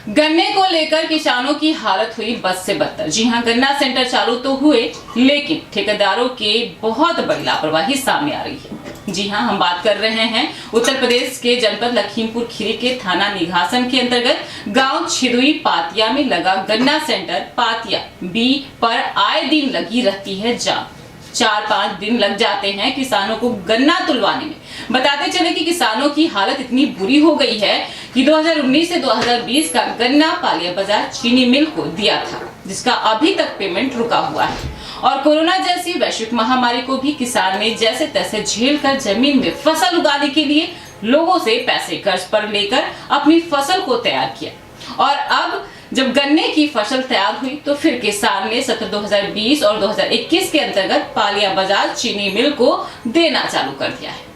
गन्ने को लेकर किसानों की हालत हुई बद से बदतर। जी हां, गन्ना सेंटर चालू तो हुए, लेकिन ठेकेदारों के बहुत बड़ी लापरवाही सामने आ रही है। जी हां, हम बात कर रहे हैं उत्तर प्रदेश के जनपद लखीमपुर खीरी के थाना निघासन के अंतर्गत गांव छिदुई पातिया में लगा गन्ना सेंटर पातिया बी पर आए दिन लगी रहती है जाम। 4-5 दिन लग जाते हैं किसानों को गन्ना तुलवाने में। बताते चले कि किसानों की हालत इतनी बुरी हो गई है कि 2019 से 2020 का गन्ना पालिया बाजार चीनी मिल को दिया था, जिसका अभी तक पेमेंट रुका हुआ है। और कोरोना जैसी वैश्विक महामारी को भी किसान ने जैसे तैसे झेल कर जमीन में फसल उगाने के लिए लोगों से पैसे कर्ज पर लेकर अपनी फसल को तैयार किया। और अब जब गन्ने की फसल तैयार हुई तो फिर किसान ने सत्र 2020 और 2021 के अंतर्गत पालिया बाजार चीनी मिल को देना चालू कर दिया है।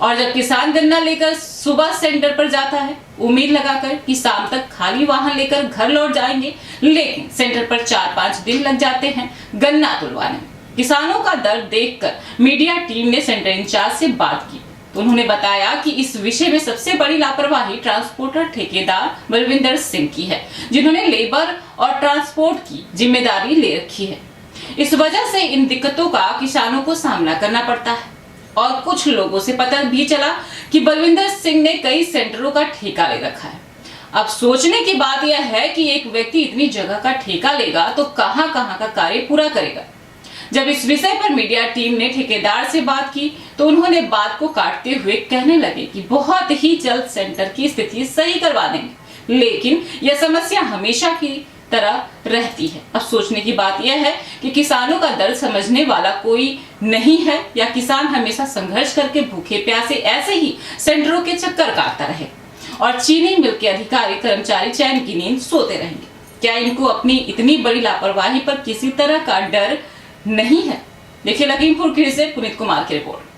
और जब किसान गन्ना लेकर सुबह सेंटर पर जाता है, उम्मीद लगाकर कि शाम तक खाली वाहन लेकर घर लौट जाएंगे, लेकिन सेंटर पर 4-5 दिन लग जाते हैं गन्ना तुलवाने में। किसानों का दर्द देखकर मीडिया टीम ने सेंटर इंचार्ज से बात की तो उन्होंने बताया कि इस विषय में सबसे बड़ी लापरवाही ट्रांसपोर्टर ठेकेदार बलविंदर सिंह की है, जिन्होंने लेबर और ट्रांसपोर्ट की जिम्मेदारी ले रखी है। इस वजह से इन दिक्कतों का किसानों को सामना करना पड़ता है। और कुछ लोगों से पता भी चला कि बलविंदर सिंह ने कई सेंटरों का ठेका ले रखा है। अब सोचने की बात यह है कि एक व्यक्ति इतनी जगह का ठेका लेगा तो कहां का कार्य पूरा करेगा। जब इस विषय पर मीडिया टीम ने ठेकेदार से बात की तो उन्होंने बात को काटते हुए कहने लगे कि बहुत ही जल्द सेंटर की स्थिति सही करवा देंगे, लेकिन यह समस्या हमेशा की तरह रहती है। अब सोचने की बात यह है कि किसानों का दर्द समझने वाला कोई नहीं है, या किसान हमेशा संघर्ष करके भूखे प्यासे ऐसे ही सेंटरों के चक्कर काटता रहे और चीनी मिल के अधिकारी कर्मचारी चैन की नींद सोते रहेंगे। क्या इनको अपनी इतनी बड़ी लापरवाही पर किसी तरह का डर नहीं है? देखिए लखीमपुर खीरी से पुनीत कुमार की रिपोर्ट।